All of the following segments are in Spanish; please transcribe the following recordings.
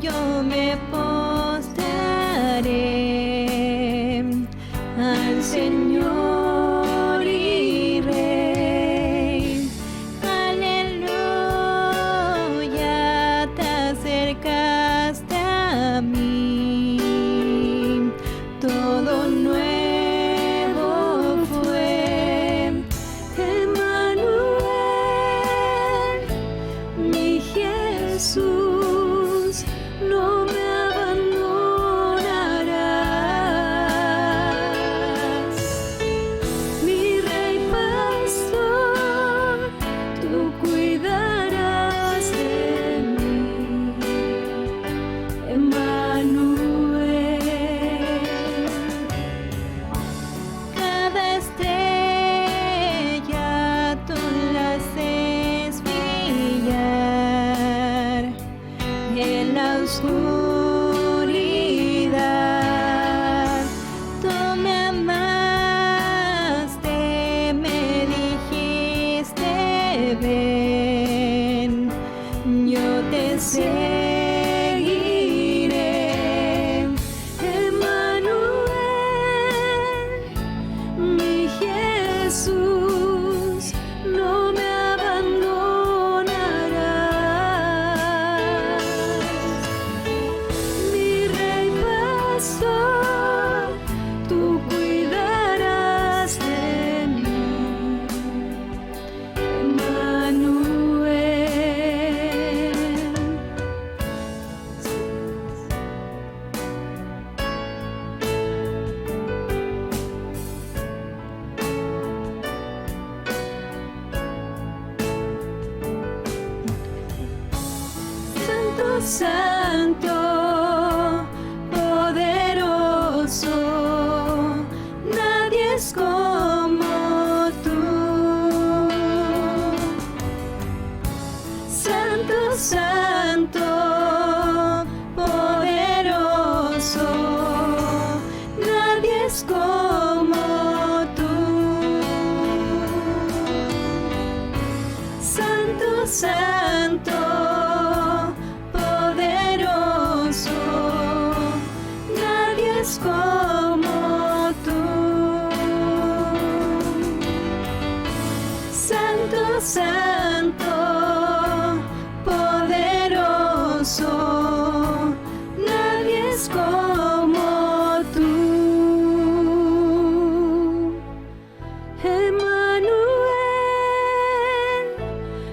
Yo me postraré al Señor y Rey. Aleluya, te acercaste a mí. Todo nuevo fue. Emmanuel, mi Jesús, no me abandonarás. Mi Rey Pastor, tú cuidarás de mí. Emmanuel, cada estrella tú la haces brillar en la oscuridad. Tú me amaste, me dijiste ven, yo te seguiré. Emmanuel, mi Jesús, no me abandonarás. Tú cuidarás de mí. Emmanuel. Santo, Santo, poderoso, nadie es como tú. Santo, Santo, poderoso, nadie es como tú. Santo, Santo, poderoso, nadie es como tú. Santo, Santo, poderoso, nadie es como tú. Emmanuel,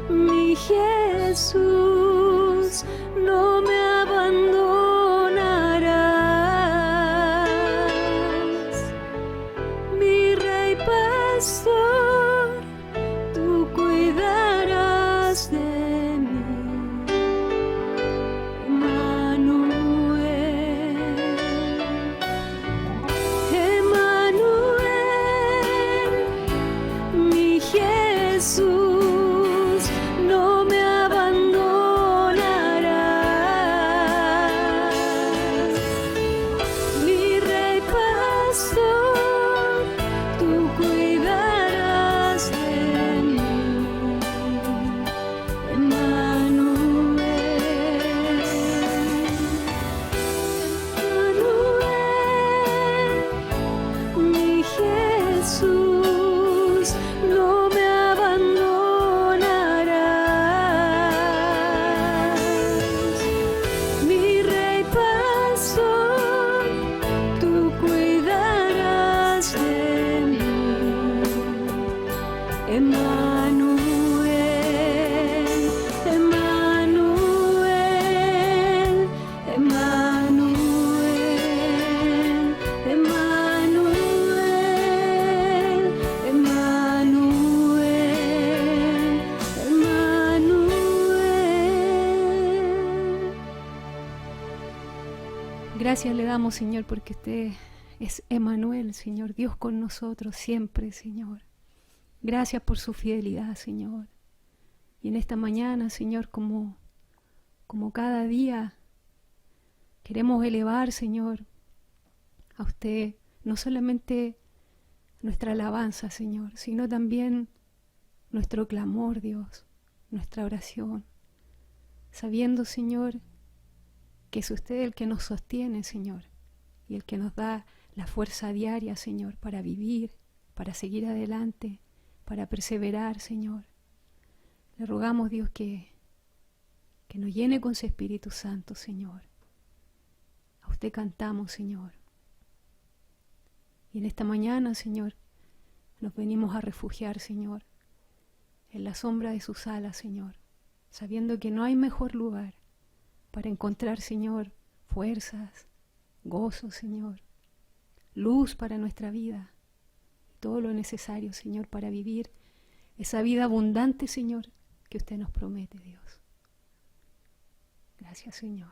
mi Jesús, no me abandonarás. Mi Rey Pastor, tú cuidarás de mí. Emmanuel, Emmanuel, mi Jesús, no me abandonarás. Mi Rey Pastor, tú cuidarás de mí. Emmanuel, Emmanuel, mi Jesús, no me abandonarás. Mi Rey Pastor, tú cuidarás de mí. Emmanuel, Emmanuel, Emmanuel, Emmanuel, Emmanuel, Emmanuel. Gracias le damos, Señor, porque usted es Emmanuel, Señor, Dios con nosotros siempre, Señor. Gracias por su fidelidad, Señor. Y en esta mañana, Señor, como cada día, queremos elevar, Señor, a usted no solamente nuestra alabanza, Señor, sino también nuestro clamor, Dios, nuestra oración, sabiendo, Señor, que es usted el que nos sostiene, Señor, y el que nos da la fuerza diaria, Señor, para vivir, para seguir adelante, para perseverar, Señor. Le rogamos, Dios, que nos llene con su Espíritu Santo, Señor. A usted cantamos, Señor. Y en esta mañana, Señor, nos venimos a refugiar, Señor, en la sombra de sus alas, Señor, sabiendo que no hay mejor lugar para encontrar, Señor, fuerzas, gozo, Señor, luz para nuestra vida, todo lo necesario, Señor, para vivir esa vida abundante, Señor, que usted nos promete, Dios. Gracias, Señor.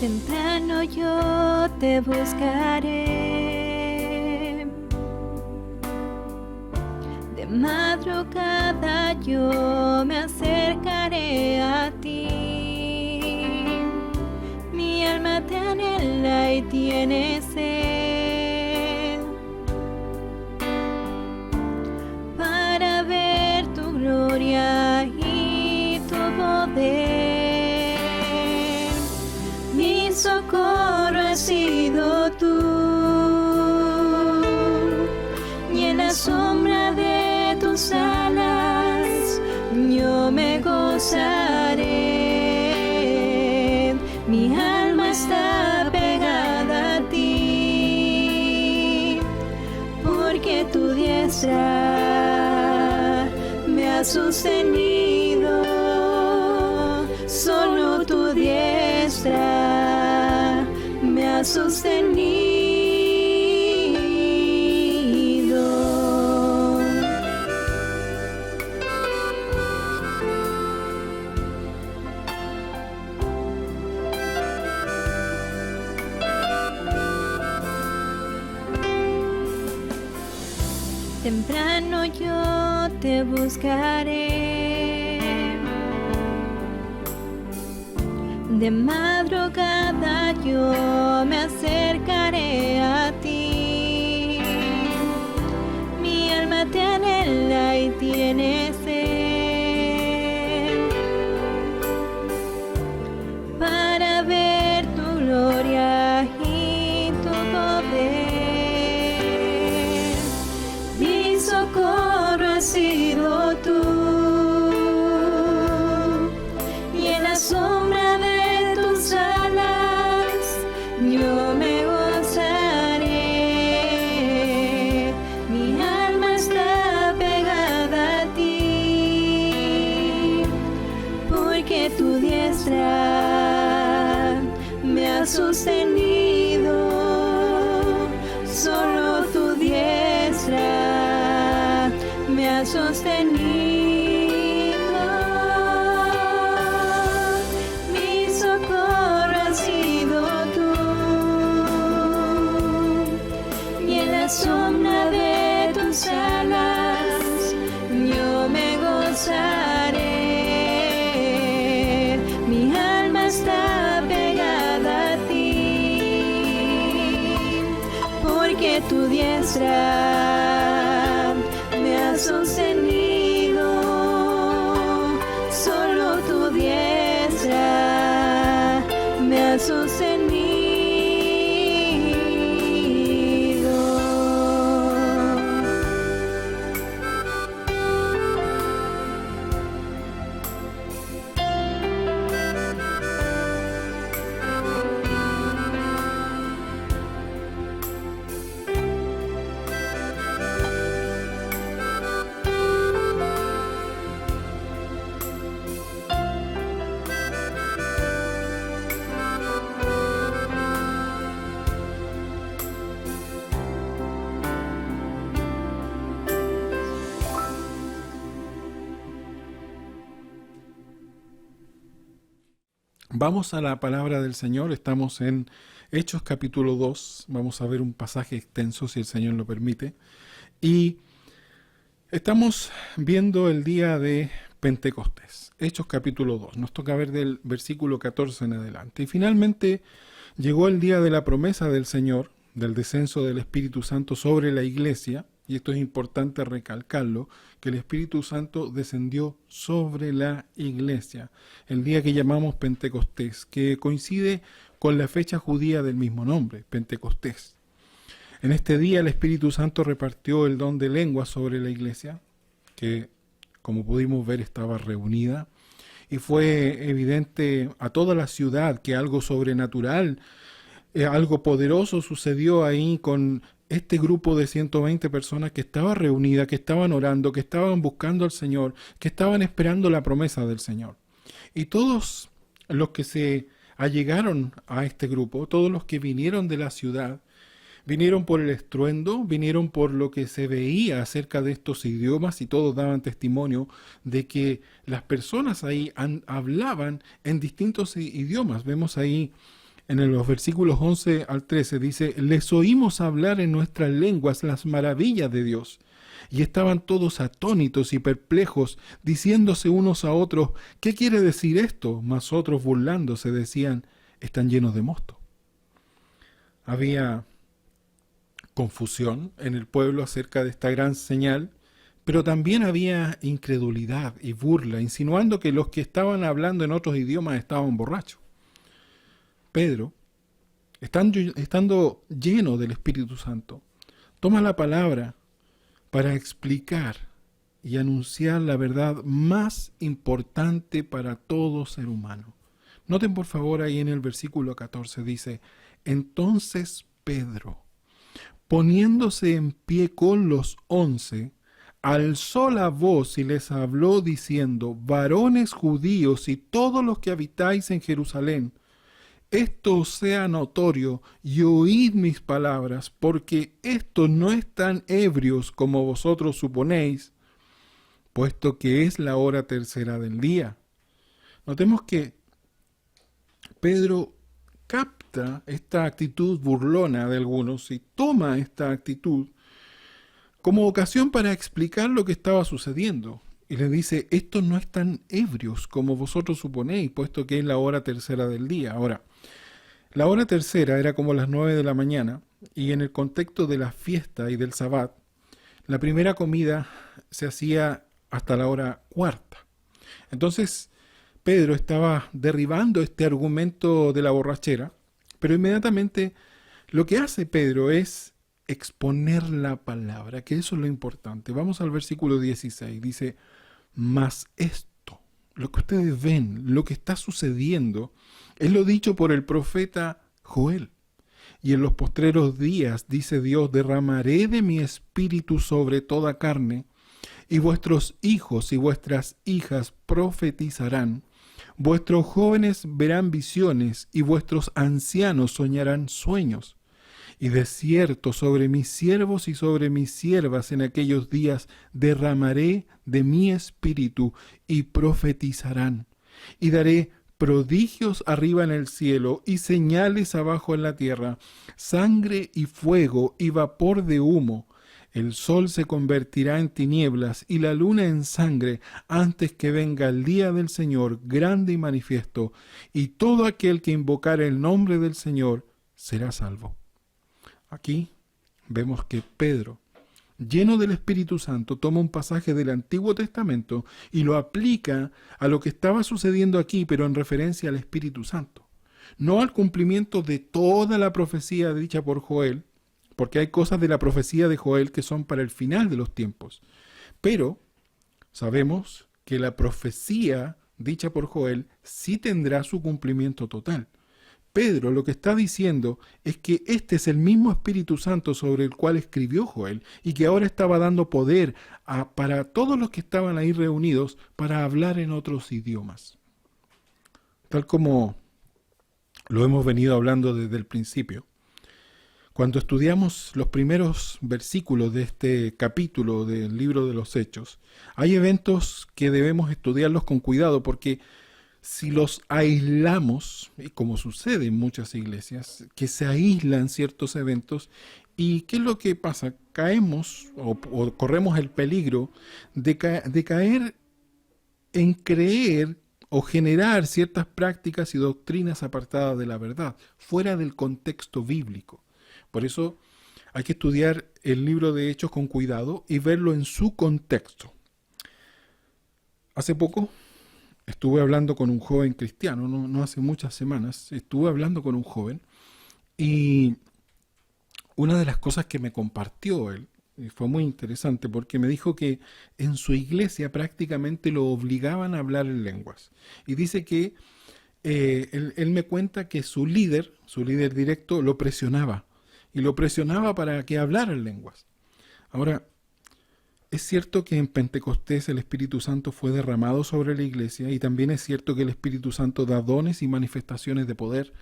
Temprano yo te buscaré, de madrugada yo me acercaré a ti. Mi alma te anhela y tiene sed para ver tu gloria y tu poder. Mi socorro has sido tú, y en la sombra de tus alas yo me gozaré. Mi alma está pegada a ti, porque tu diestra me ha sostenido. Solo tu diestra me ha sostenido. Temprano yo te buscaré, de madrugada yo me acercaré a ti. Mi alma te anhela y tiene sed para ver tu gloria y tu poder. Mi socorro has sido tú, y en la sombra de tus alas yo me gozaré. Mi alma está pegada a ti, porque tu diestra me ha sostenido. Solo tu diestra me ha sostenido. Mi socorro has sido tú, y en la sombra de tus alas yo me gozaré. Mi alma está pegada a ti, porque tu diestra me ha sostenido. Solo tu diestra me ha sostenido. Vamos a la palabra del Señor, estamos en Hechos capítulo 2, vamos a ver un pasaje extenso si el Señor lo permite, y estamos viendo el día de Pentecostés, Hechos capítulo 2, nos toca ver del versículo 14 en adelante, y finalmente llegó el día de la promesa del Señor, del descenso del Espíritu Santo sobre la iglesia, y esto es importante recalcarlo, que el Espíritu Santo descendió sobre la iglesia, el día que llamamos Pentecostés, que coincide con la fecha judía del mismo nombre, Pentecostés. En este día el Espíritu Santo repartió el don de lengua sobre la iglesia, que como pudimos ver estaba reunida, y fue evidente a toda la ciudad que algo sobrenatural, algo poderoso sucedió ahí con este grupo de 120 personas que estaba reunida, que estaban orando, que estaban buscando al Señor, que estaban esperando la promesa del Señor. Y todos los que se allegaron a este grupo, todos los que vinieron de la ciudad, vinieron por el estruendo, vinieron por lo que se veía acerca de estos idiomas y todos daban testimonio de que las personas ahí hablaban en distintos idiomas. Vemos ahí en los versículos 11 al 13, dice, les oímos hablar en nuestras lenguas las maravillas de Dios. Y estaban todos atónitos y perplejos, diciéndose unos a otros, ¿qué quiere decir esto? Mas otros burlándose decían, están llenos de mosto. Había confusión en el pueblo acerca de esta gran señal, pero también había incredulidad y burla, insinuando que los que estaban hablando en otros idiomas estaban borrachos. Pedro, estando lleno del Espíritu Santo, toma la palabra para explicar y anunciar la verdad más importante para todo ser humano. Noten por favor ahí en el versículo 14 dice, entonces Pedro, poniéndose en pie con los 11, alzó la voz y les habló diciendo, varones judíos y todos los que habitáis en Jerusalén, esto os sea notorio y oíd mis palabras, porque estos no están ebrios como vosotros suponéis, puesto que es la hora tercera del día. Notemos que Pedro capta esta actitud burlona de algunos y toma esta actitud como ocasión para explicar lo que estaba sucediendo. Y le dice, estos no están ebrios como vosotros suponéis, puesto que es la hora tercera del día. Ahora, la hora tercera era como las 9 de la mañana, y en el contexto de la fiesta y del sabbat, la primera comida se hacía hasta la hora cuarta. Entonces, Pedro estaba derribando este argumento de la borrachera, pero inmediatamente lo que hace Pedro es exponer la palabra, que eso es lo importante. Vamos al versículo 16, dice, mas esto, lo que ustedes ven, lo que está sucediendo, es lo dicho por el profeta Joel. Y en los postreros días, dice Dios, derramaré de mi espíritu sobre toda carne, y vuestros hijos y vuestras hijas profetizarán, vuestros jóvenes verán visiones, y vuestros ancianos soñarán sueños. Y de cierto sobre mis siervos y sobre mis siervas en aquellos días derramaré de mi espíritu y profetizarán. Y daré prodigios arriba en el cielo y señales abajo en la tierra, sangre y fuego y vapor de humo. El sol se convertirá en tinieblas y la luna en sangre antes que venga el día del Señor grande y manifiesto, y todo aquel que invocare el nombre del Señor será salvo. Aquí vemos que Pedro, lleno del Espíritu Santo, toma un pasaje del Antiguo Testamento y lo aplica a lo que estaba sucediendo aquí, pero en referencia al Espíritu Santo. No al cumplimiento de toda la profecía dicha por Joel, porque hay cosas de la profecía de Joel que son para el final de los tiempos. Pero sabemos que la profecía dicha por Joel sí tendrá su cumplimiento total. Pedro lo que está diciendo es que este es el mismo Espíritu Santo sobre el cual escribió Joel y que ahora estaba dando poder para todos los que estaban ahí reunidos para hablar en otros idiomas. Tal como lo hemos venido hablando desde el principio. Cuando estudiamos los primeros versículos de este capítulo del libro de los Hechos, hay eventos que debemos estudiarlos con cuidado porque si los aislamos, y como sucede en muchas iglesias, que se aíslan ciertos eventos, ¿y qué es lo que pasa? Caemos o corremos el peligro de caer en creer o generar ciertas prácticas y doctrinas apartadas de la verdad, fuera del contexto bíblico. Por eso hay que estudiar el libro de Hechos con cuidado y verlo en su contexto. Hace poco estuve hablando con un joven cristiano, no hace muchas semanas, estuve hablando con un joven y una de las cosas que me compartió él, y fue muy interesante porque me dijo que en su iglesia prácticamente lo obligaban a hablar en lenguas. Y dice que él me cuenta que su líder directo, lo presionaba. Y lo presionaba para que hablara en lenguas. Ahora, es cierto que en Pentecostés el Espíritu Santo fue derramado sobre la iglesia y también es cierto que el Espíritu Santo da dones y manifestaciones de poder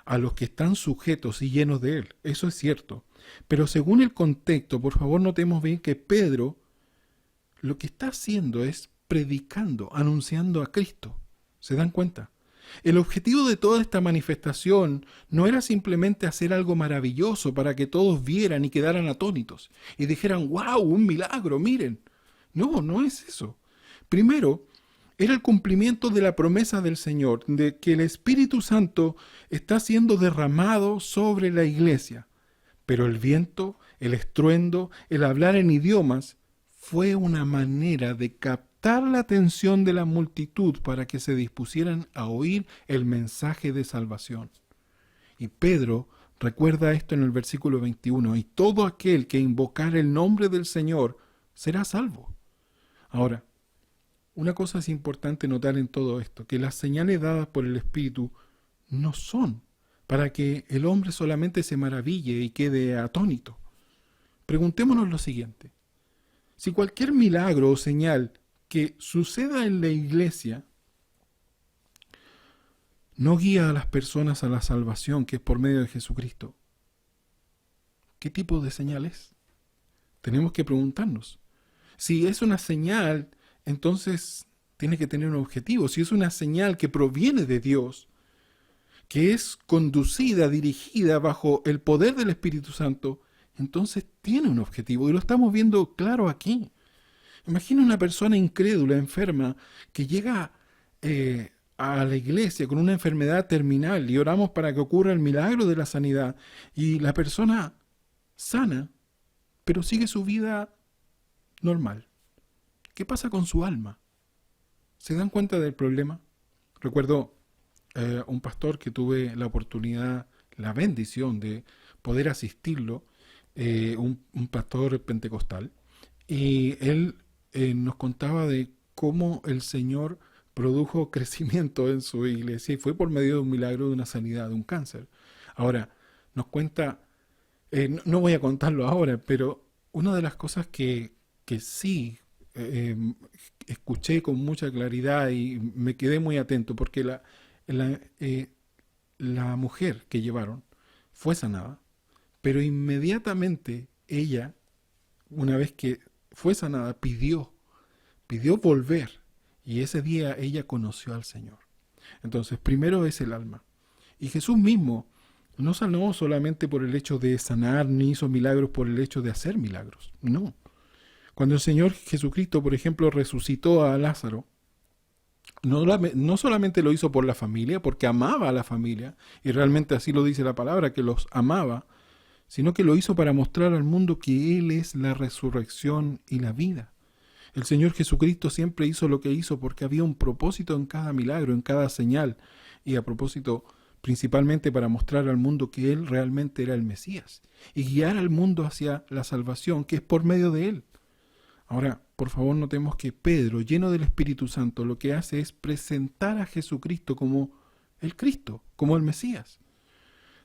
a los que están sujetos y llenos de él. Eso es cierto. Pero según el contexto, por favor notemos bien que Pedro lo que está haciendo es predicando, anunciando a Cristo. ¿Se dan cuenta? El objetivo de toda esta manifestación no era simplemente hacer algo maravilloso para que todos vieran y quedaran atónitos y dijeran, wow, un milagro, miren. No es eso. Primero, era el cumplimiento de la promesa del Señor, de que el Espíritu Santo está siendo derramado sobre la iglesia. Pero el viento, el estruendo, el hablar en idiomas, fue una manera de captar la atención de la multitud para que se dispusieran a oír el mensaje de salvación. Y Pedro recuerda esto en el versículo 21, y todo aquel que invocare el nombre del Señor será salvo. Ahora, una cosa es importante notar en todo esto, que las señales dadas por el Espíritu no son para que el hombre solamente se maraville y quede atónito. Preguntémonos lo siguiente. Si cualquier milagro o señal que suceda en la iglesia no guía a las personas a la salvación que es por medio de Jesucristo, ¿qué tipo de señal es? Tenemos que preguntarnos. Si es una señal, entonces tiene que tener un objetivo. Si es una señal que proviene de Dios, que es conducida, dirigida bajo el poder del Espíritu Santo, entonces tiene un objetivo. Y lo estamos viendo claro aquí. Imagina una persona incrédula, enferma, que llega a la iglesia con una enfermedad terminal y oramos para que ocurra el milagro de la sanidad. Y la persona sana, pero sigue su vida normal. ¿Qué pasa con su alma? ¿Se dan cuenta del problema? Recuerdo un pastor que tuve la oportunidad, la bendición de poder asistirlo, un pastor pentecostal, y él nos contaba de cómo el Señor produjo crecimiento en su iglesia y fue por medio de un milagro de una sanidad de un cáncer. Ahora, nos cuenta, no voy a contarlo ahora, pero una de las cosas que sí escuché con mucha claridad y me quedé muy atento, porque la mujer que llevaron fue sanada, pero inmediatamente ella, una vez que fue sanada, pidió volver, y ese día ella conoció al Señor. Entonces, primero es el alma. Y Jesús mismo no sanó solamente por el hecho de sanar, ni hizo milagros por el hecho de hacer milagros. No. Cuando el Señor Jesucristo, por ejemplo, resucitó a Lázaro, no solamente lo hizo por la familia, porque amaba a la familia, y realmente así lo dice la palabra, que los amaba, sino que lo hizo para mostrar al mundo que Él es la resurrección y la vida. El Señor Jesucristo siempre hizo lo que hizo porque había un propósito en cada milagro, en cada señal, y a propósito principalmente para mostrar al mundo que Él realmente era el Mesías, y guiar al mundo hacia la salvación, que es por medio de Él. Ahora, por favor, notemos que Pedro, lleno del Espíritu Santo, lo que hace es presentar a Jesucristo como el Cristo, como el Mesías.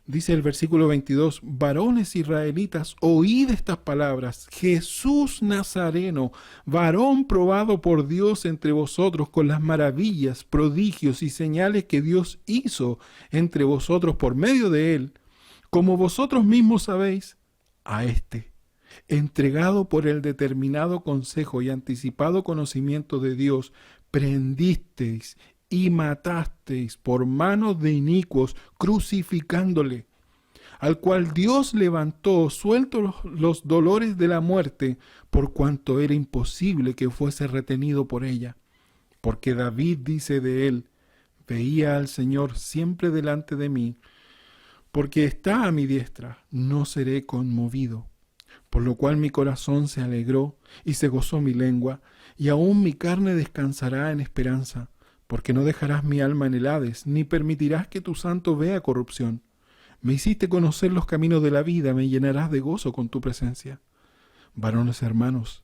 Dice el versículo 22, varones israelitas, oíd estas palabras, Jesús Nazareno, varón probado por Dios entre vosotros con las maravillas, prodigios y señales que Dios hizo entre vosotros por medio de él, como vosotros mismos sabéis, a este, entregado por el determinado consejo y anticipado conocimiento de Dios, prendisteis y matasteis por manos de inicuos, crucificándole, al cual Dios levantó, sueltos los dolores de la muerte, por cuanto era imposible que fuese retenido por ella. Porque David dice de él: veía al Señor siempre delante de mí, porque está a mi diestra, no seré conmovido. Por lo cual mi corazón se alegró y se gozó mi lengua, y aún mi carne descansará en esperanza, porque no dejarás mi alma en el Hades, ni permitirás que tu santo vea corrupción. Me hiciste conocer los caminos de la vida, me llenarás de gozo con tu presencia. Varones hermanos,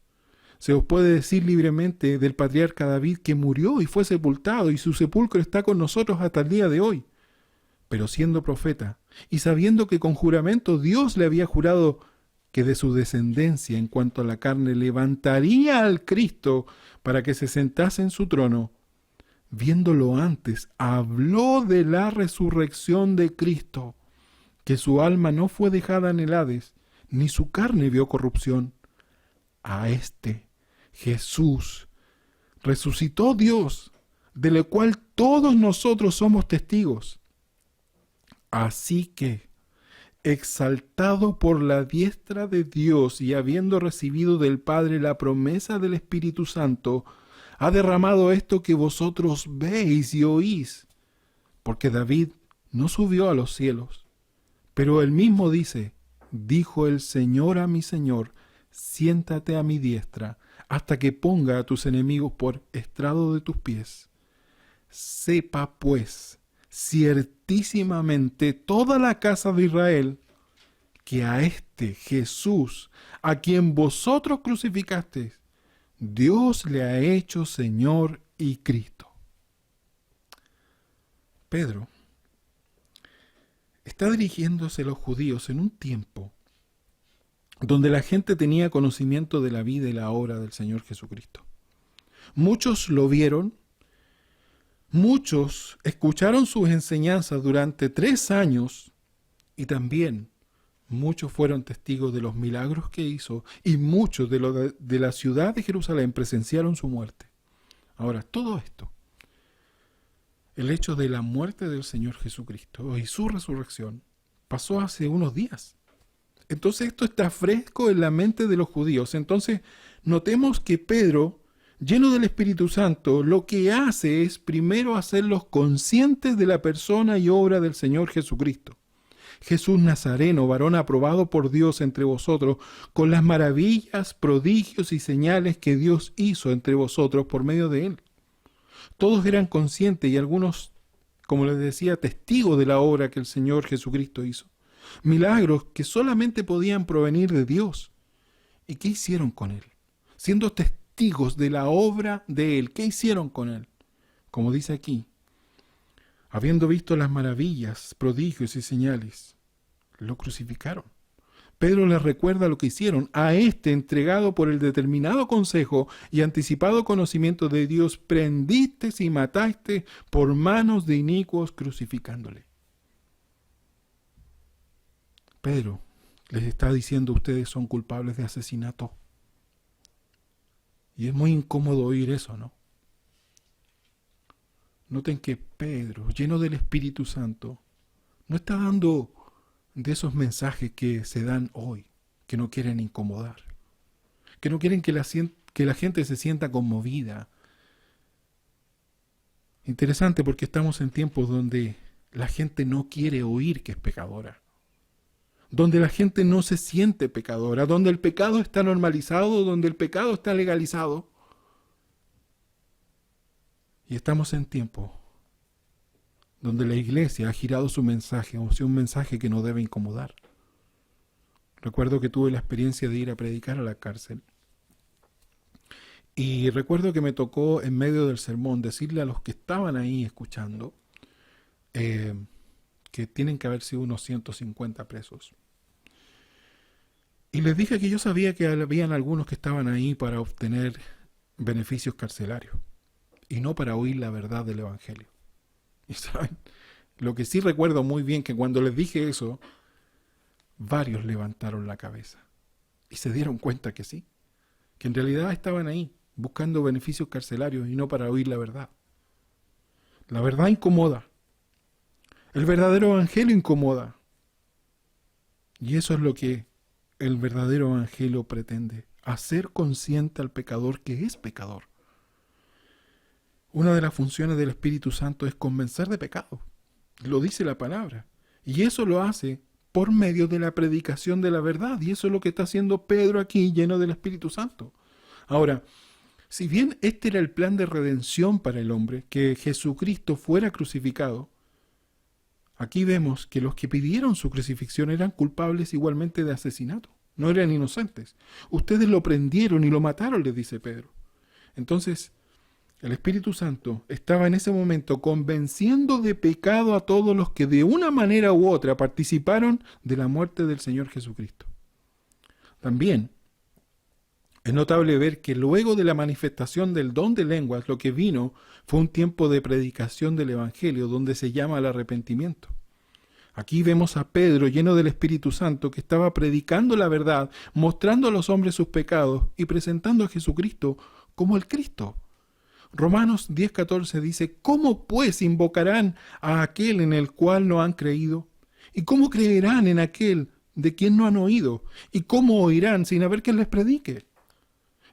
se os puede decir libremente del patriarca David que murió y fue sepultado, y su sepulcro está con nosotros hasta el día de hoy. Pero siendo profeta, y sabiendo que con juramento Dios le había jurado que de su descendencia en cuanto a la carne levantaría al Cristo para que se sentase en su trono, viéndolo antes, habló de la resurrección de Cristo, que su alma no fue dejada en el Hades, ni su carne vio corrupción. A este Jesús resucitó Dios, de lo cual todos nosotros somos testigos. Así que, exaltado por la diestra de Dios y habiendo recibido del Padre la promesa del Espíritu Santo, ha derramado esto que vosotros veis y oís. Porque David no subió a los cielos, pero él mismo dice: dijo el Señor a mi Señor, siéntate a mi diestra, hasta que ponga a tus enemigos por estrado de tus pies. Sepa pues ciertísimamente toda la casa de Israel que a este Jesús, a quien vosotros crucificasteis, Dios le ha hecho Señor y Cristo. Pedro está dirigiéndose a los judíos en un tiempo donde la gente tenía conocimiento de la vida y la obra del Señor Jesucristo. Muchos lo vieron, muchos escucharon sus enseñanzas durante 3 años y también muchos fueron testigos de los milagros que hizo y muchos de la ciudad de Jerusalén presenciaron su muerte. Ahora, todo esto, el hecho de la muerte del Señor Jesucristo y su resurrección, pasó hace unos días. Entonces esto está fresco en la mente de los judíos. Entonces notemos que Pedro, lleno del Espíritu Santo, lo que hace es primero hacerlos conscientes de la persona y obra del Señor Jesucristo. Jesús Nazareno, varón aprobado por Dios entre vosotros, con las maravillas, prodigios y señales que Dios hizo entre vosotros por medio de él. Todos eran conscientes y algunos, como les decía, testigos de la obra que el Señor Jesucristo hizo. Milagros que solamente podían provenir de Dios. ¿Y qué hicieron con él? Siendo testigos de la obra de él, ¿qué hicieron con él? Como dice aquí, habiendo visto las maravillas, prodigios y señales, lo crucificaron. Pedro les recuerda lo que hicieron. A este, entregado por el determinado consejo y anticipado conocimiento de Dios, prendiste y mataste por manos de inicuos, crucificándole. Pedro les está diciendo: ustedes son culpables de asesinato. Y es muy incómodo oír eso, ¿no? Noten que Pedro, lleno del Espíritu Santo, no está dando de esos mensajes que se dan hoy, que no quieren incomodar, que no quieren que la gente se sienta conmovida. Interesante, porque estamos en tiempos donde la gente no quiere oír que es pecadora, donde la gente no se siente pecadora, donde el pecado está normalizado, donde el pecado está legalizado. Y estamos en tiempo donde la iglesia ha girado su mensaje, o sea, un mensaje que no debe incomodar. Recuerdo que tuve la experiencia de ir a predicar a la cárcel. Y recuerdo que me tocó en medio del sermón decirle a los que estaban ahí escuchando que tienen que haber sido unos 150 presos. Y les dije que yo sabía que habían algunos que estaban ahí para obtener beneficios carcelarios y no para oír la verdad del Evangelio. Y saben, lo que sí recuerdo muy bien, que cuando les dije eso, varios levantaron la cabeza y se dieron cuenta que sí, que en realidad estaban ahí buscando beneficios carcelarios y no para oír la verdad. La verdad incomoda. El verdadero evangelio incomoda. Y eso es lo que el verdadero evangelio pretende, hacer consciente al pecador que es pecador. Una de las funciones del Espíritu Santo es convencer de pecado. Lo dice la palabra. Y eso lo hace por medio de la predicación de la verdad. Y eso es lo que está haciendo Pedro aquí, lleno del Espíritu Santo. Ahora, si bien este era el plan de redención para el hombre, que Jesucristo fuera crucificado, aquí vemos que los que pidieron su crucifixión eran culpables igualmente de asesinato. No eran inocentes. Ustedes lo prendieron y lo mataron, les dice Pedro. Entonces, el Espíritu Santo estaba en ese momento convenciendo de pecado a todos los que de una manera u otra participaron de la muerte del Señor Jesucristo. También es notable ver que luego de la manifestación del don de lenguas, lo que vino fue un tiempo de predicación del Evangelio, donde se llama al arrepentimiento. Aquí vemos a Pedro lleno del Espíritu Santo que estaba predicando la verdad, mostrando a los hombres sus pecados y presentando a Jesucristo como el Cristo. Romanos 10:14 dice, ¿cómo pues invocarán a aquel en el cual no han creído? ¿Y cómo creerán en aquel de quien no han oído? ¿Y cómo oirán sin haber quien les predique?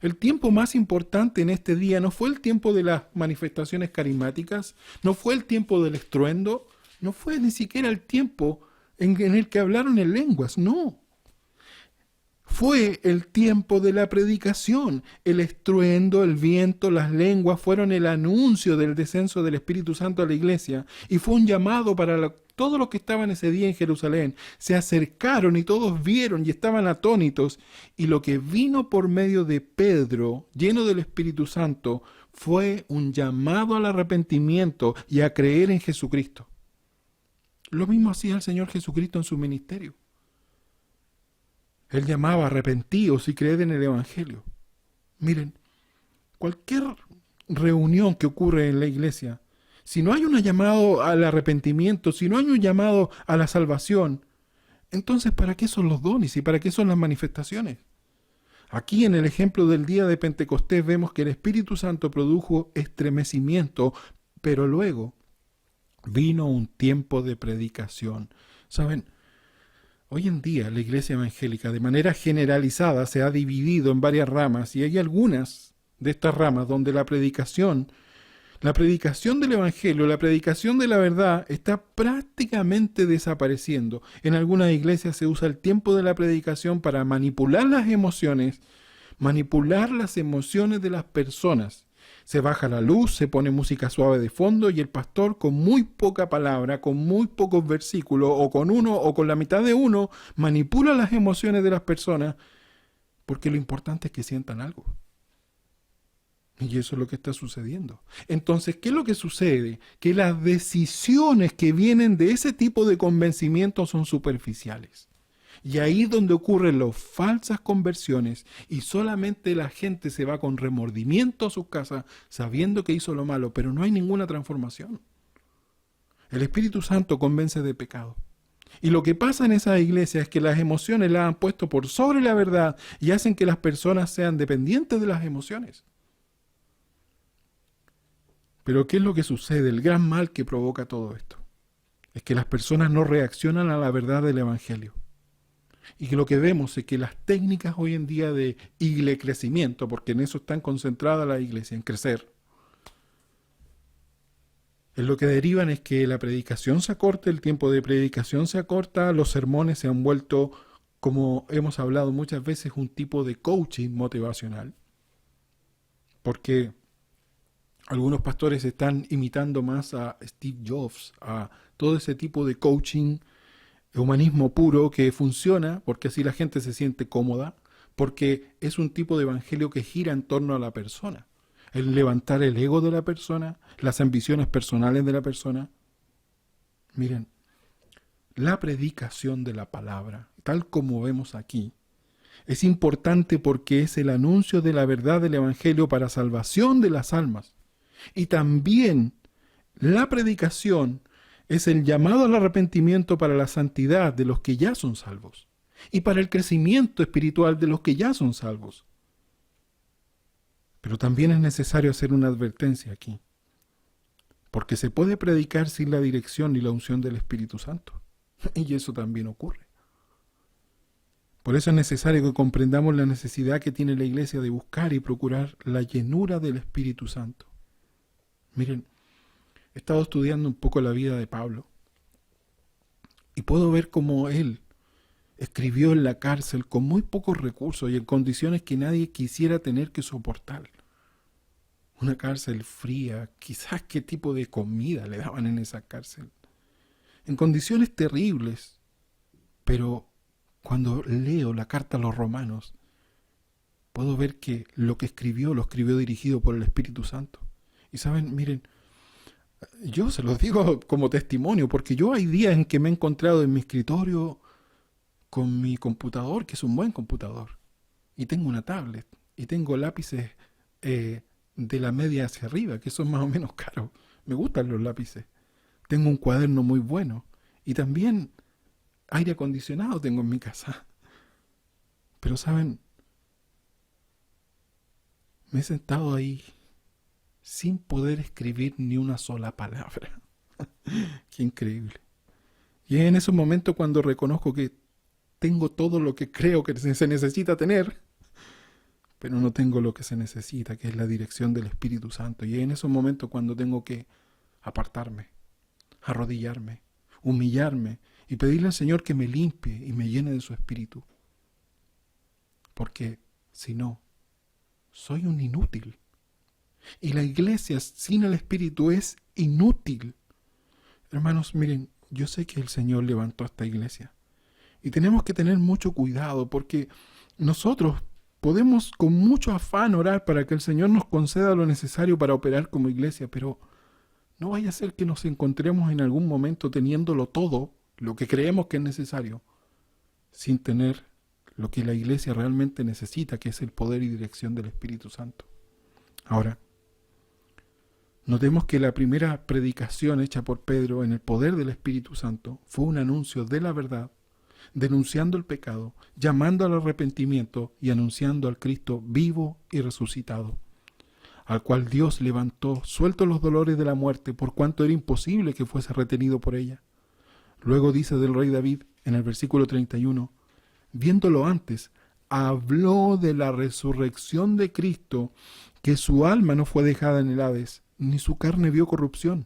El tiempo más importante en este día no fue el tiempo de las manifestaciones carismáticas, no fue el tiempo del estruendo, no fue ni siquiera el tiempo en el que hablaron en lenguas, no. Fue el tiempo de la predicación. El estruendo, el viento, las lenguas fueron el anuncio del descenso del Espíritu Santo a la iglesia y fue un llamado para todos los que estaban ese día en Jerusalén. Se acercaron y todos vieron y estaban atónitos. Y lo que vino por medio de Pedro, lleno del Espíritu Santo, fue un llamado al arrepentimiento y a creer en Jesucristo. Lo mismo hacía el Señor Jesucristo en su ministerio. Él llamaba arrepentíos y creed en el Evangelio. Miren, cualquier reunión que ocurre en la iglesia, si no hay un llamado al arrepentimiento, si no hay un llamado a la salvación, entonces ¿para qué son los dones y para qué son las manifestaciones? Aquí en el ejemplo del día de Pentecostés vemos que el Espíritu Santo produjo estremecimiento, pero luego vino un tiempo de predicación. ¿Saben? Hoy en día la iglesia evangélica de manera generalizada se ha dividido en varias ramas y hay algunas de estas ramas donde la predicación del evangelio, la predicación de la verdad está prácticamente desapareciendo. En algunas iglesias se usa el tiempo de la predicación para manipular las emociones de las personas. Se baja la luz, se pone música suave de fondo y el pastor con muy poca palabra, con muy pocos versículos o con uno o con la mitad de uno, manipula las emociones de las personas porque lo importante es que sientan algo. Y eso es lo que está sucediendo. Entonces, ¿qué es lo que sucede? Que las decisiones que vienen de ese tipo de convencimiento son superficiales. Y ahí es donde ocurren las falsas conversiones y solamente la gente se va con remordimiento a sus casas sabiendo que hizo lo malo, pero no hay ninguna transformación. El Espíritu Santo convence de pecado. Y lo que pasa en esa iglesia es que las emociones las han puesto por sobre la verdad y hacen que las personas sean dependientes de las emociones. Pero ¿qué es lo que sucede? El gran mal que provoca todo esto es que las personas no reaccionan a la verdad del Evangelio. Y que lo que vemos es que las técnicas hoy en día de crecimiento, porque en eso están concentradas la iglesia, en crecer, en lo que derivan es que la predicación se acorta, el tiempo de predicación se acorta, los sermones se han vuelto, como hemos hablado muchas veces, un tipo de coaching motivacional. Porque algunos pastores están imitando más a Steve Jobs, a todo ese tipo de coaching, humanismo puro que funciona porque así la gente se siente cómoda, porque es un tipo de evangelio que gira en torno a la persona. El levantar el ego de la persona, las ambiciones personales de la persona. Miren, la predicación de la palabra, tal como vemos aquí, es importante porque es el anuncio de la verdad del evangelio para salvación de las almas. Y también la predicación es el llamado al arrepentimiento para la santidad de los que ya son salvos y para el crecimiento espiritual de los que ya son salvos. Pero también es necesario hacer una advertencia aquí, porque se puede predicar sin la dirección y la unción del Espíritu Santo. Y eso también ocurre. Por eso es necesario que comprendamos la necesidad que tiene la iglesia de buscar y procurar la llenura del Espíritu Santo. Miren, he estado estudiando un poco la vida de Pablo y puedo ver cómo él escribió en la cárcel con muy pocos recursos y en condiciones que nadie quisiera tener que soportar. Una cárcel fría, quizás qué tipo de comida le daban en esa cárcel. En condiciones terribles, pero cuando leo la carta a los romanos, puedo ver que lo que escribió, lo escribió dirigido por el Espíritu Santo. Y saben, miren, yo se los digo como testimonio, porque yo hay días en que me he encontrado en mi escritorio con mi computador, que es un buen computador, y tengo una tablet, y tengo lápices de la media hacia arriba, que son más o menos caros. Me gustan los lápices. Tengo un cuaderno muy bueno, y también aire acondicionado tengo en mi casa. Pero saben, me he sentado ahí sin poder escribir ni una sola palabra. Qué increíble. Y es en esos momentos cuando reconozco que tengo todo lo que creo que se necesita tener, pero no tengo lo que se necesita, que es la dirección del Espíritu Santo. Y es en esos momentos cuando tengo que apartarme, arrodillarme, humillarme y pedirle al Señor que me limpie y me llene de su Espíritu. Porque si no, soy un inútil. Y la iglesia sin el Espíritu es inútil. Hermanos, miren, yo sé que el Señor levantó a esta iglesia. Y tenemos que tener mucho cuidado porque nosotros podemos con mucho afán orar para que el Señor nos conceda lo necesario para operar como iglesia, pero no vaya a ser que nos encontremos en algún momento teniéndolo todo, lo que creemos que es necesario, sin tener lo que la iglesia realmente necesita, que es el poder y dirección del Espíritu Santo. Ahora, notemos que la primera predicación hecha por Pedro en el poder del Espíritu Santo fue un anuncio de la verdad, denunciando el pecado, llamando al arrepentimiento y anunciando al Cristo vivo y resucitado, al cual Dios levantó, sueltos los dolores de la muerte, por cuanto era imposible que fuese retenido por ella. Luego dice del rey David, en el versículo 31, viéndolo antes, habló de la resurrección de Cristo, que su alma no fue dejada en el Hades, ni su carne vio corrupción.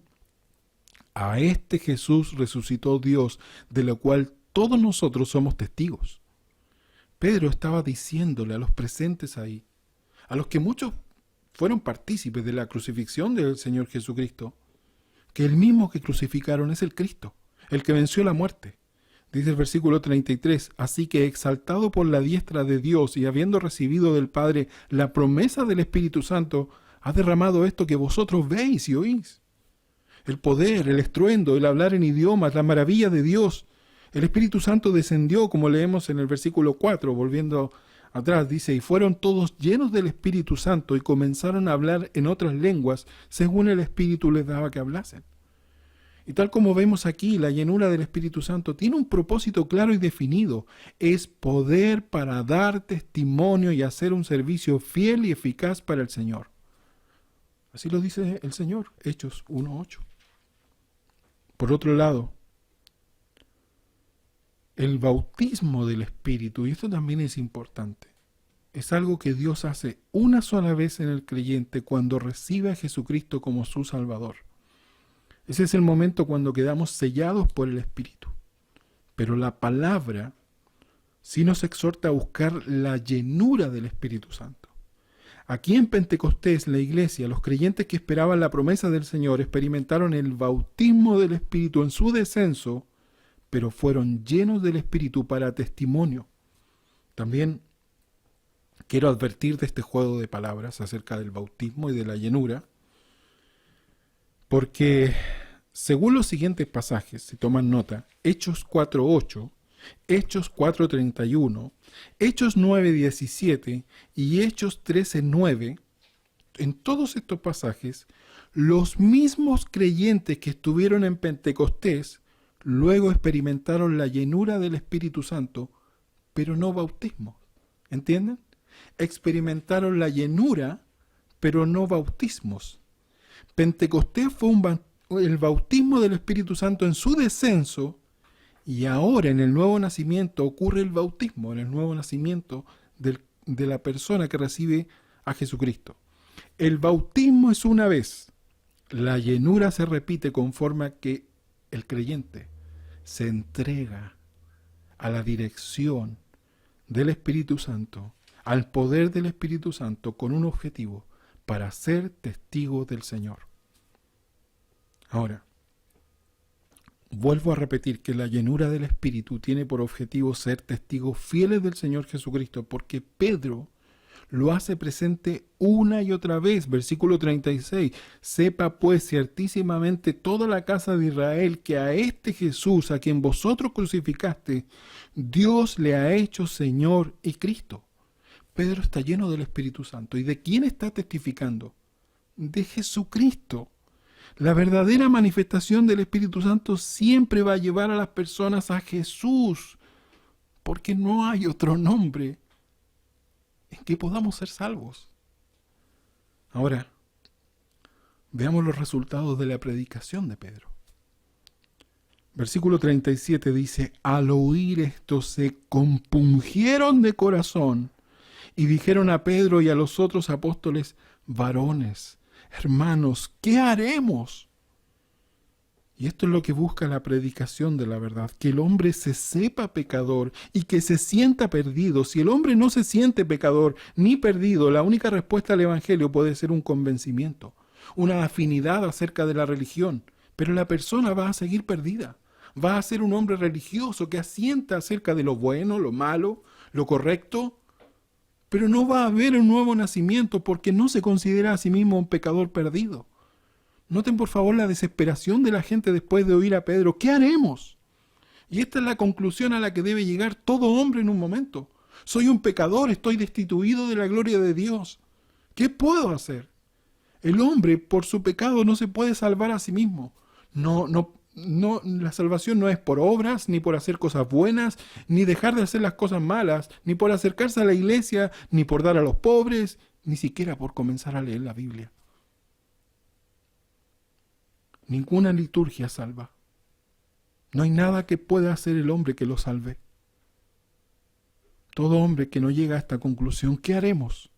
A este Jesús resucitó Dios, de lo cual todos nosotros somos testigos. Pedro estaba diciéndole a los presentes ahí, a los que muchos fueron partícipes de la crucifixión del Señor Jesucristo, que el mismo que crucificaron es el Cristo, el que venció la muerte. Dice el versículo 33, así que exaltado por la diestra de Dios y habiendo recibido del Padre la promesa del Espíritu Santo, ha derramado esto que vosotros veis y oís. El poder, el estruendo, el hablar en idiomas, la maravilla de Dios. El Espíritu Santo descendió, como leemos en el versículo 4, volviendo atrás, dice, y fueron todos llenos del Espíritu Santo y comenzaron a hablar en otras lenguas, según el Espíritu les daba que hablasen. Y tal como vemos aquí, la llenura del Espíritu Santo tiene un propósito claro y definido. Es poder para dar testimonio y hacer un servicio fiel y eficaz para el Señor. Así lo dice el Señor, Hechos 1:8. Por otro lado, el bautismo del Espíritu, y esto también es importante, es algo que Dios hace una sola vez en el creyente cuando recibe a Jesucristo como su Salvador. Ese es el momento cuando quedamos sellados por el Espíritu. Pero la palabra sí nos exhorta a buscar la llenura del Espíritu Santo. Aquí en Pentecostés, la iglesia, los creyentes que esperaban la promesa del Señor experimentaron el bautismo del Espíritu en su descenso, pero fueron llenos del Espíritu para testimonio. También quiero advertir de este juego de palabras acerca del bautismo y de la llenura, porque según los siguientes pasajes, si toman nota, Hechos 4:8, Hechos 4:31, Hechos 9:17 y Hechos 13:9, en todos estos pasajes, los mismos creyentes que estuvieron en Pentecostés luego experimentaron la llenura del Espíritu Santo, pero no bautismo. ¿Entienden? Experimentaron la llenura, pero no bautismos. Pentecostés fue el bautismo del Espíritu Santo en su descenso, y ahora en el nuevo nacimiento ocurre el bautismo, en el nuevo nacimiento de la persona que recibe a Jesucristo. El bautismo es una vez, la llenura se repite conforme a que el creyente se entrega a la dirección del Espíritu Santo, al poder del Espíritu Santo, con un objetivo, para ser testigo del Señor. Ahora, vuelvo a repetir que la llenura del Espíritu tiene por objetivo ser testigos fieles del Señor Jesucristo, porque Pedro lo hace presente una y otra vez. Versículo 36, sepa pues ciertísimamente toda la casa de Israel que a este Jesús, a quien vosotros crucificaste, Dios le ha hecho Señor y Cristo. Pedro está lleno del Espíritu Santo. ¿Y de quién está testificando? De Jesucristo. La verdadera manifestación del Espíritu Santo siempre va a llevar a las personas a Jesús, porque no hay otro nombre en que podamos ser salvos. Ahora, veamos los resultados de la predicación de Pedro. Versículo 37 dice, al oír esto se compungieron de corazón y dijeron a Pedro y a los otros apóstoles, varones, hermanos, ¿qué haremos? Y esto es lo que busca la predicación de la verdad, que el hombre se sepa pecador y que se sienta perdido. Si el hombre no se siente pecador ni perdido, la única respuesta al Evangelio puede ser un convencimiento, una afinidad acerca de la religión, pero la persona va a seguir perdida. Va a ser un hombre religioso que asienta acerca de lo bueno, lo malo, lo correcto, pero no va a haber un nuevo nacimiento porque no se considera a sí mismo un pecador perdido. Noten por favor la desesperación de la gente después de oír a Pedro. ¿Qué haremos? Y esta es la conclusión a la que debe llegar todo hombre en un momento. Soy un pecador, estoy destituido de la gloria de Dios. ¿Qué puedo hacer? El hombre por su pecado no se puede salvar a sí mismo. No, la salvación no es por obras, ni por hacer cosas buenas, ni dejar de hacer las cosas malas, ni por acercarse a la iglesia, ni por dar a los pobres, ni siquiera por comenzar a leer la Biblia. Ninguna liturgia salva. No hay nada que pueda hacer el hombre que lo salve. Todo hombre que no llega a esta conclusión, ¿qué haremos?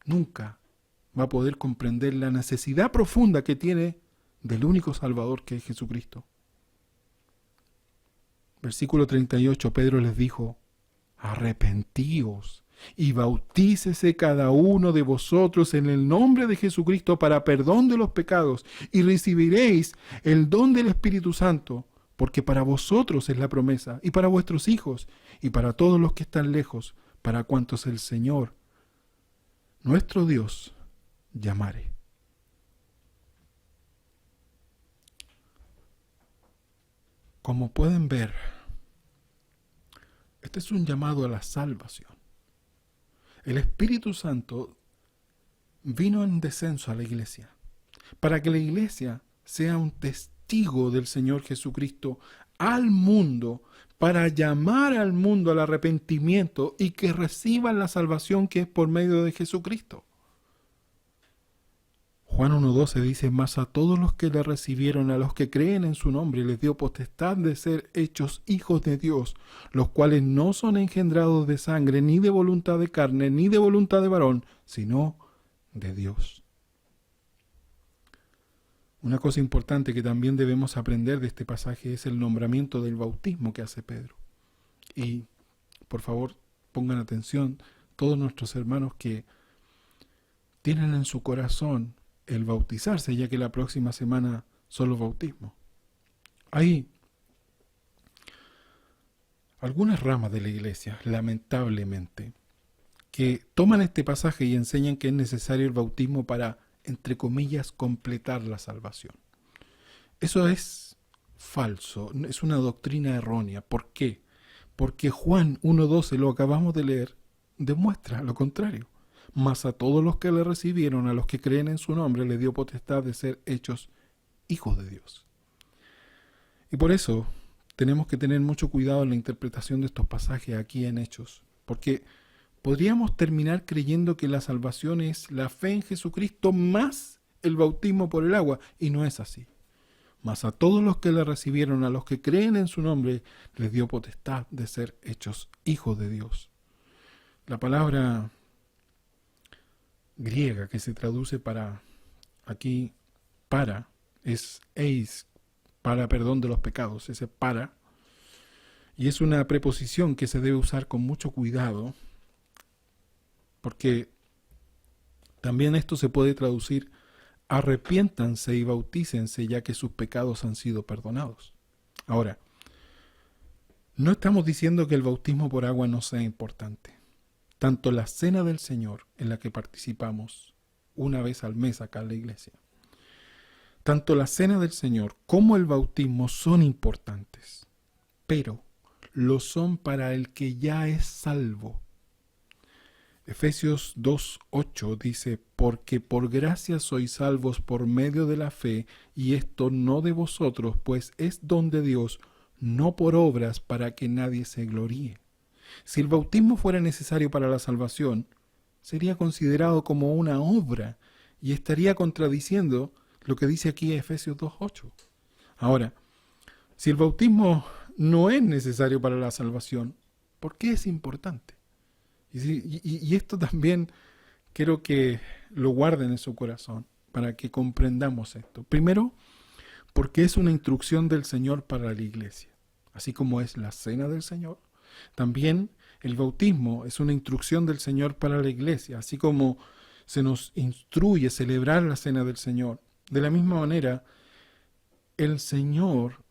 Nunca va a poder comprender la necesidad profunda que tiene del único Salvador que es Jesucristo. Versículo 38, Pedro les dijo, arrepentíos y bautícese cada uno de vosotros en el nombre de Jesucristo para perdón de los pecados, y recibiréis el don del Espíritu Santo, porque para vosotros es la promesa, y para vuestros hijos, y para todos los que están lejos, para cuantos el Señor, nuestro Dios, llamare. Como pueden ver, este es un llamado a la salvación. El Espíritu Santo vino en descenso a la iglesia, para que la iglesia sea un testigo del Señor Jesucristo al mundo, para llamar al mundo al arrepentimiento y que reciban la salvación que es por medio de Jesucristo. Juan 1:12 dice, mas a todos los que le recibieron, a los que creen en su nombre, les dio potestad de ser hechos hijos de Dios, los cuales no son engendrados de sangre, ni de voluntad de carne, ni de voluntad de varón, sino de Dios. Una cosa importante que también debemos aprender de este pasaje es el nombramiento del bautismo que hace Pedro. Y, por favor, pongan atención todos nuestros hermanos que tienen en su corazón el bautizarse, ya que la próxima semana son los bautismos. Hay algunas ramas de la iglesia, lamentablemente, que toman este pasaje y enseñan que es necesario el bautismo para, entre comillas, completar la salvación. Eso es falso, es una doctrina errónea. ¿Por qué? Porque Juan 1:12, lo acabamos de leer, demuestra lo contrario. Mas a todos los que le recibieron, a los que creen en su nombre, le dio potestad de ser hechos hijos de Dios. Y por eso tenemos que tener mucho cuidado en la interpretación de estos pasajes aquí en Hechos, porque podríamos terminar creyendo que la salvación es la fe en Jesucristo más el bautismo por el agua, y no es así. Mas a todos los que le recibieron, a los que creen en su nombre, les dio potestad de ser hechos hijos de Dios. La palabra griega que se traduce para es eis, para perdón de los pecados, ese para, y es una preposición que se debe usar con mucho cuidado, porque también esto se puede traducir arrepiéntanse y bautícense ya que sus pecados han sido perdonados. Ahora, no estamos diciendo que el bautismo por agua no sea importante. Tanto la cena del Señor, en la que participamos una vez al mes acá en la iglesia, tanto la cena del Señor como el bautismo son importantes, pero lo son para el que ya es salvo. Efesios 2:8 dice, porque por gracia sois salvos por medio de la fe, y esto no de vosotros, pues es don de Dios, no por obras para que nadie se gloríe. Si el bautismo fuera necesario para la salvación, sería considerado como una obra y estaría contradiciendo lo que dice aquí Efesios 2:8. Ahora, si el bautismo no es necesario para la salvación, ¿por qué es importante? Y esto también quiero que lo guarden en su corazón para que comprendamos esto. Primero, porque es una instrucción del Señor para la iglesia, así como es la cena del Señor. También el bautismo es una instrucción del Señor para la iglesia, así como se nos instruye celebrar la cena del Señor. De la misma manera, el Señor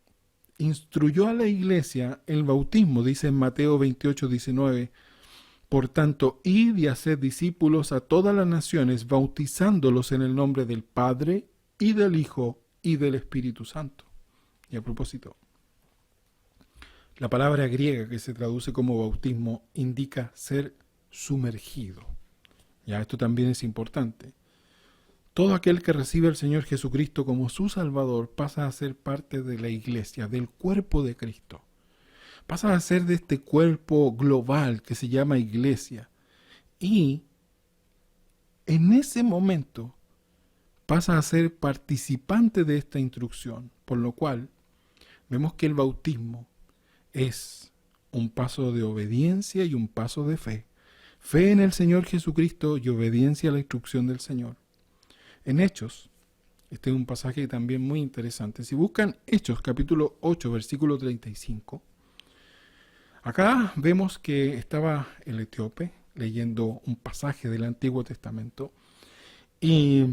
instruyó a la iglesia el bautismo, dice en Mateo 28:19, por tanto, id y haced discípulos a todas las naciones, bautizándolos en el nombre del Padre, y del Hijo, y del Espíritu Santo. Y a propósito, la palabra griega que se traduce como bautismo indica ser sumergido. Ya, esto también es importante. Todo aquel que recibe al Señor Jesucristo como su Salvador pasa a ser parte de la iglesia, del cuerpo de Cristo. Pasa a ser de este cuerpo global que se llama iglesia. Y en ese momento pasa a ser participante de esta instrucción, por lo cual vemos que el bautismo es un paso de obediencia y un paso de fe. Fe en el Señor Jesucristo y obediencia a la instrucción del Señor. En Hechos, este es un pasaje también muy interesante. Si buscan Hechos capítulo 8, versículo 35, acá vemos que estaba el etíope leyendo un pasaje del Antiguo Testamento y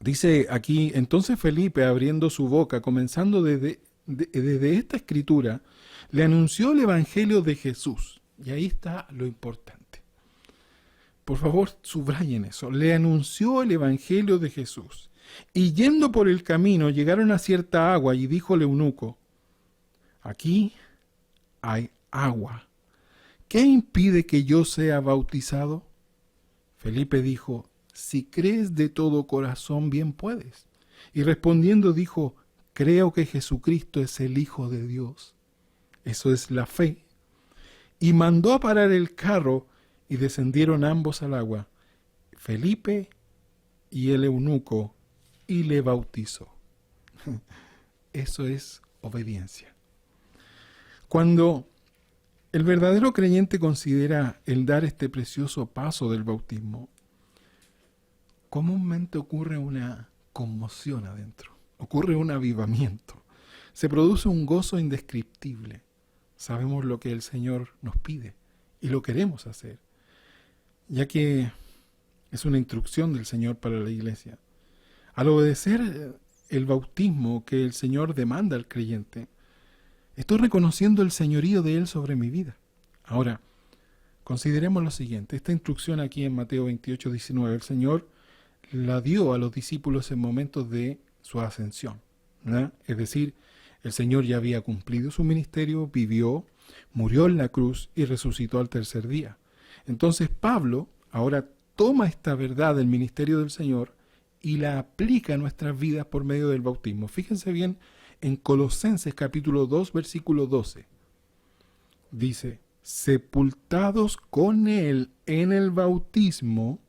dice aquí, entonces Felipe, abriendo su boca, comenzando desde esta escritura, le anunció el Evangelio de Jesús. Y ahí está lo importante. Por favor, subrayen eso. Le anunció el Evangelio de Jesús. Y yendo por el camino, llegaron a cierta agua y dijo el eunuco, aquí hay agua. ¿Qué impide que yo sea bautizado? Felipe dijo, si crees de todo corazón, bien puedes. Y respondiendo dijo, creo que Jesucristo es el Hijo de Dios. Eso es la fe. Y mandó a parar el carro y descendieron ambos al agua, Felipe y el eunuco, y le bautizó. Eso es obediencia. Cuando el verdadero creyente considera el dar este precioso paso del bautismo, comúnmente ocurre una conmoción adentro, ocurre un avivamiento, se produce un gozo indescriptible. Sabemos lo que el Señor nos pide y lo queremos hacer, ya que es una instrucción del Señor para la iglesia. Al obedecer el bautismo que el Señor demanda al creyente, estoy reconociendo el señorío de Él sobre mi vida. Ahora, consideremos lo siguiente. Esta instrucción aquí en Mateo 28:19, el Señor la dio a los discípulos en momentos de su ascensión, ¿verdad? Es decir, el Señor ya había cumplido su ministerio, vivió, murió en la cruz y resucitó al tercer día. Entonces Pablo ahora toma esta verdad del ministerio del Señor y la aplica a nuestras vidas por medio del bautismo. Fíjense bien en Colosenses capítulo 2, versículo 12. Dice, sepultados con Él en el bautismo,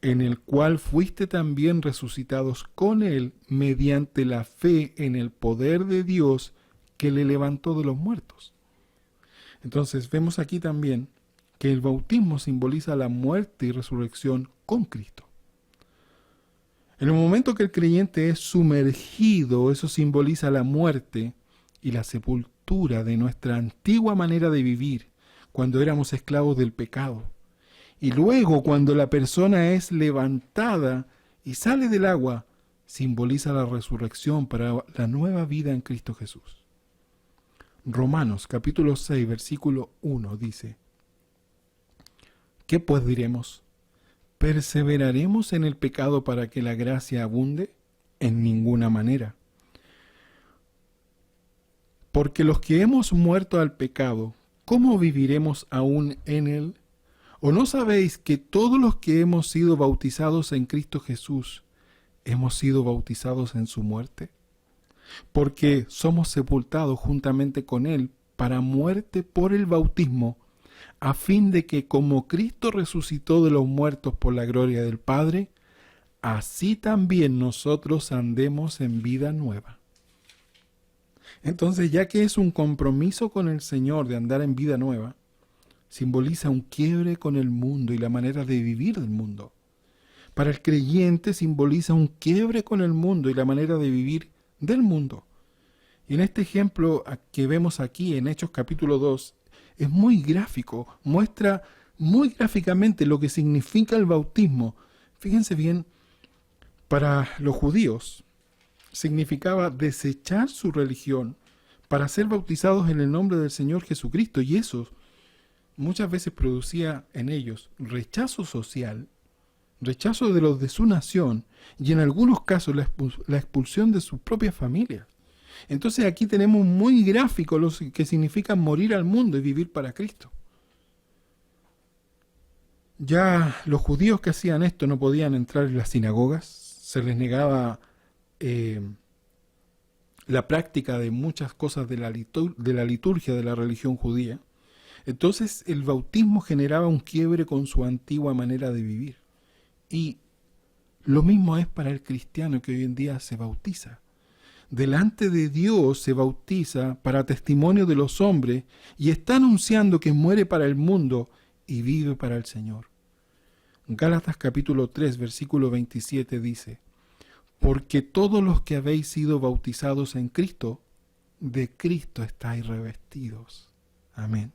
en el cual fuiste también resucitados con él mediante la fe en el poder de Dios que le levantó de los muertos. Entonces vemos aquí también que el bautismo simboliza la muerte y resurrección con Cristo. En el momento que el creyente es sumergido, eso simboliza la muerte y la sepultura de nuestra antigua manera de vivir, cuando éramos esclavos del pecado. Y luego, cuando la persona es levantada y sale del agua, simboliza la resurrección para la nueva vida en Cristo Jesús. Romanos capítulo 6, versículo 1 dice: ¿qué pues diremos? ¿Perseveraremos en el pecado para que la gracia abunde? En ninguna manera. Porque los que hemos muerto al pecado, ¿cómo viviremos aún en él? ¿O no sabéis que todos los que hemos sido bautizados en Cristo Jesús, hemos sido bautizados en su muerte? Porque somos sepultados juntamente con él para muerte por el bautismo, a fin de que como Cristo resucitó de los muertos por la gloria del Padre, así también nosotros andemos en vida nueva. Entonces, ya que es un compromiso con el Señor de andar en vida nueva, simboliza un quiebre con el mundo y la manera de vivir del mundo. Para el creyente simboliza un quiebre con el mundo y la manera de vivir del mundo. Y en este ejemplo que vemos aquí en Hechos capítulo 2, es muy gráfico, muestra muy gráficamente lo que significa el bautismo. Fíjense bien, para los judíos significaba desechar su religión para ser bautizados en el nombre del Señor Jesucristo, y eso muchas veces producía en ellos rechazo social, rechazo de los de su nación y en algunos casos la expulsión de sus propias familias. Entonces aquí tenemos muy gráfico lo que significa morir al mundo y vivir para Cristo. Ya los judíos que hacían esto no podían entrar en las sinagogas, se les negaba la práctica de muchas cosas de la liturgia de la religión judía. Entonces el bautismo generaba un quiebre con su antigua manera de vivir. Y lo mismo es para el cristiano que hoy en día se bautiza. Delante de Dios se bautiza para testimonio de los hombres y está anunciando que muere para el mundo y vive para el Señor. Gálatas capítulo 3, versículo 27 dice: porque todos los que habéis sido bautizados en Cristo, de Cristo estáis revestidos. Amén.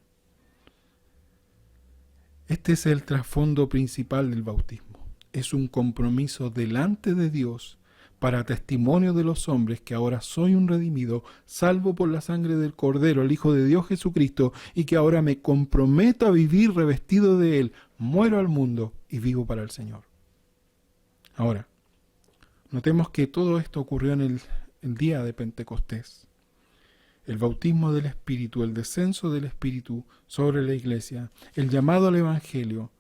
Este es el trasfondo principal del bautismo. Es un compromiso delante de Dios para testimonio de los hombres que ahora soy un redimido, salvo por la sangre del Cordero, el Hijo de Dios Jesucristo, y que ahora me comprometo a vivir revestido de Él, muero al mundo y vivo para el Señor. Ahora, notemos que todo esto ocurrió en el día de Pentecostés. El bautismo del Espíritu, el descenso del Espíritu sobre la iglesia, el llamado al Evangelio,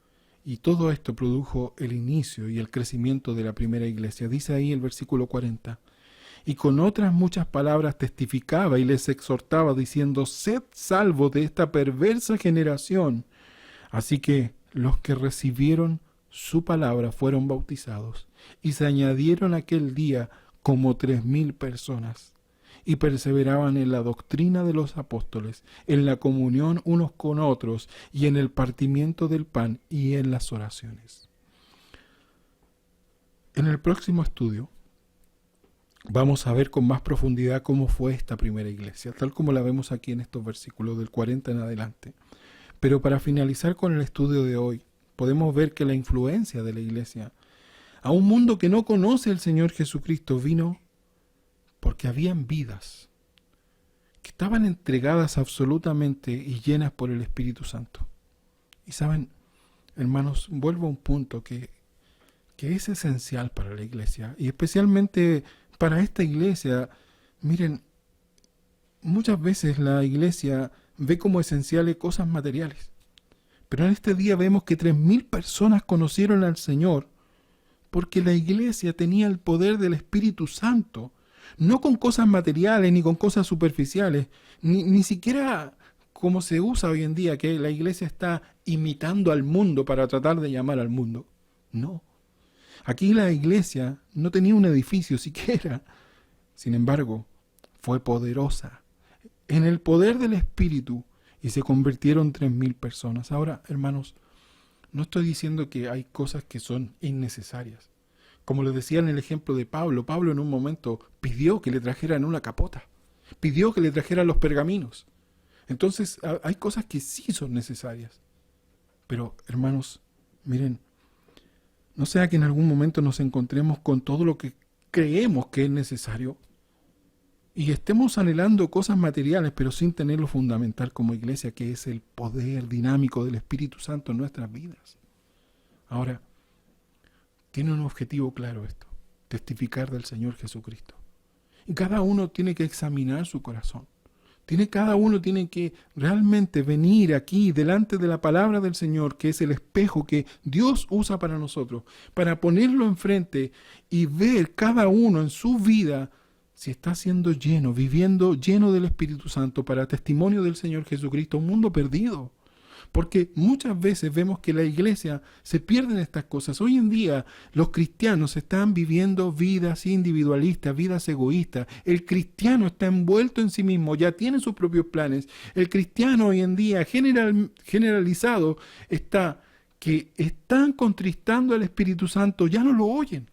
y todo esto produjo el inicio y el crecimiento de la primera iglesia. Dice ahí el versículo 40, y con otras muchas palabras testificaba y les exhortaba diciendo: sed salvos de esta perversa generación. Así que los que recibieron su palabra fueron bautizados, y se añadieron aquel día como 3,000 personas, y perseveraban en la doctrina de los apóstoles, en la comunión unos con otros, y en el partimiento del pan, y en las oraciones. En el próximo estudio vamos a ver con más profundidad cómo fue esta primera iglesia, tal como la vemos aquí en estos versículos del 40 en adelante. Pero para finalizar con el estudio de hoy, podemos ver que la influencia de la iglesia a un mundo que no conoce al Señor Jesucristo vino porque habían vidas que estaban entregadas absolutamente y llenas por el Espíritu Santo. Y saben, hermanos, vuelvo a un punto que es esencial para la iglesia, y especialmente para esta iglesia. Miren, muchas veces la iglesia ve como esenciales cosas materiales, pero en este día vemos que 3,000 personas conocieron al Señor porque la iglesia tenía el poder del Espíritu Santo, no con cosas materiales ni con cosas superficiales, ni siquiera como se usa hoy en día, que la iglesia está imitando al mundo para tratar de llamar al mundo. No, Aquí la iglesia no tenía un edificio siquiera. Sin embargo, fue poderosa en el poder del Espíritu y se convirtieron 3,000 personas. Ahora, hermanos, no estoy diciendo que hay cosas que son innecesarias. Como les decía en el ejemplo de Pablo, Pablo en un momento pidió que le trajeran una capota, pidió que le trajeran los pergaminos. Entonces, hay cosas que sí son necesarias. Pero, hermanos, miren, no sea que en algún momento nos encontremos con todo lo que creemos que es necesario y estemos anhelando cosas materiales, pero sin tener lo fundamental como iglesia, que es el poder dinámico del Espíritu Santo en nuestras vidas. Ahora, tiene un objetivo claro esto: testificar del Señor Jesucristo. Y cada uno tiene que examinar su corazón. Cada uno tiene que realmente venir aquí delante de la palabra del Señor, que es el espejo que Dios usa para nosotros, para ponerlo enfrente y ver cada uno en su vida si está siendo lleno, viviendo lleno del Espíritu Santo para testimonio del Señor Jesucristo, un mundo perdido. Porque muchas veces vemos que la iglesia se pierde en estas cosas. Hoy en día los cristianos están viviendo vidas individualistas, vidas egoístas. El cristiano está envuelto en sí mismo, ya tiene sus propios planes. El cristiano hoy en día generalizado está que están contristando al Espíritu Santo, ya no lo oyen.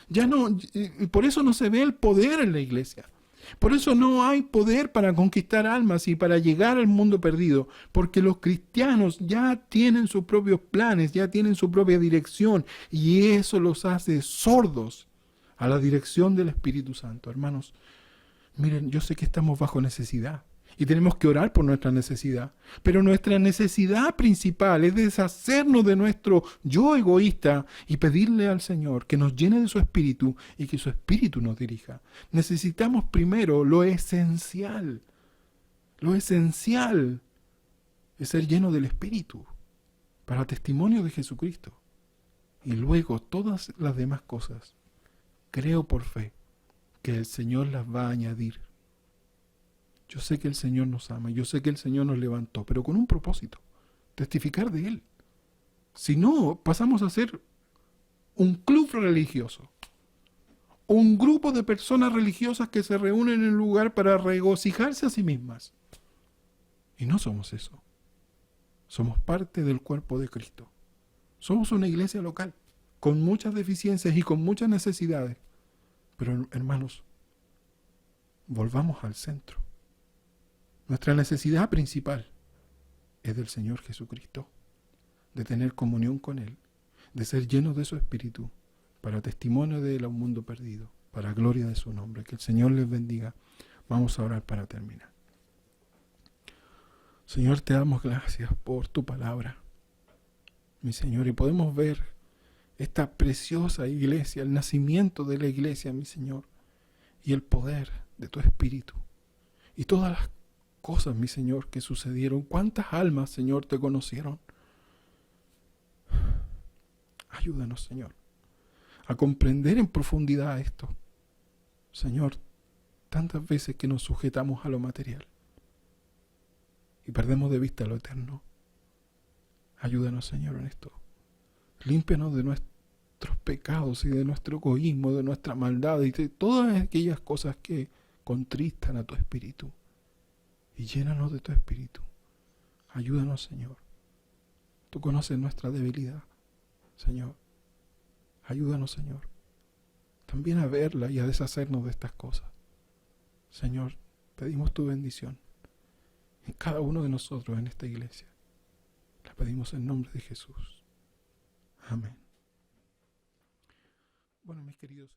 Ya no, por eso no se ve el poder en la iglesia. Por eso no hay poder para conquistar almas y para llegar al mundo perdido, porque los cristianos ya tienen sus propios planes, ya tienen su propia dirección, y eso los hace sordos a la dirección del Espíritu Santo. Hermanos, miren, yo sé que estamos bajo necesidad y tenemos que orar por nuestra necesidad, pero nuestra necesidad principal es deshacernos de nuestro yo egoísta y pedirle al Señor que nos llene de su Espíritu y que su Espíritu nos dirija. Necesitamos primero lo esencial. Lo esencial es ser lleno del Espíritu para testimonio de Jesucristo. Y luego todas las demás cosas, creo por fe que el Señor las va a añadir. Yo sé que el Señor nos ama, yo sé que el Señor nos levantó, pero con un propósito: testificar de Él. Si no, pasamos a ser un club religioso, un grupo de personas religiosas que se reúnen en un lugar para regocijarse a sí mismas. Y no somos eso. Somos parte del cuerpo de Cristo. Somos una iglesia local, con muchas deficiencias y con muchas necesidades. Pero, hermanos, volvamos al centro. Nuestra necesidad principal es del Señor Jesucristo, de tener comunión con Él, de ser llenos de su Espíritu, para testimonio de Él a un mundo perdido, para gloria de su nombre. Que el Señor les bendiga. Vamos a orar para terminar. Señor, te damos gracias por tu palabra, mi Señor, y podemos ver esta preciosa iglesia, el nacimiento de la iglesia, mi Señor, y el poder de tu Espíritu, y todas las cosas, mi Señor, que sucedieron. ¿Cuántas almas, Señor, te conocieron? Ayúdanos, Señor, a comprender en profundidad esto. Señor, tantas veces que nos sujetamos a lo material y perdemos de vista lo eterno. Ayúdanos, Señor, en esto. Límpianos de nuestros pecados y de nuestro egoísmo, de nuestra maldad y de todas aquellas cosas que contristan a tu Espíritu. Y llénanos de tu Espíritu. Ayúdanos, Señor. Tú conoces nuestra debilidad, Señor. Ayúdanos, Señor, también a verla y a deshacernos de estas cosas. Señor, pedimos tu bendición en cada uno de nosotros en esta iglesia. La pedimos en nombre de Jesús. Amén. Bueno, mis queridos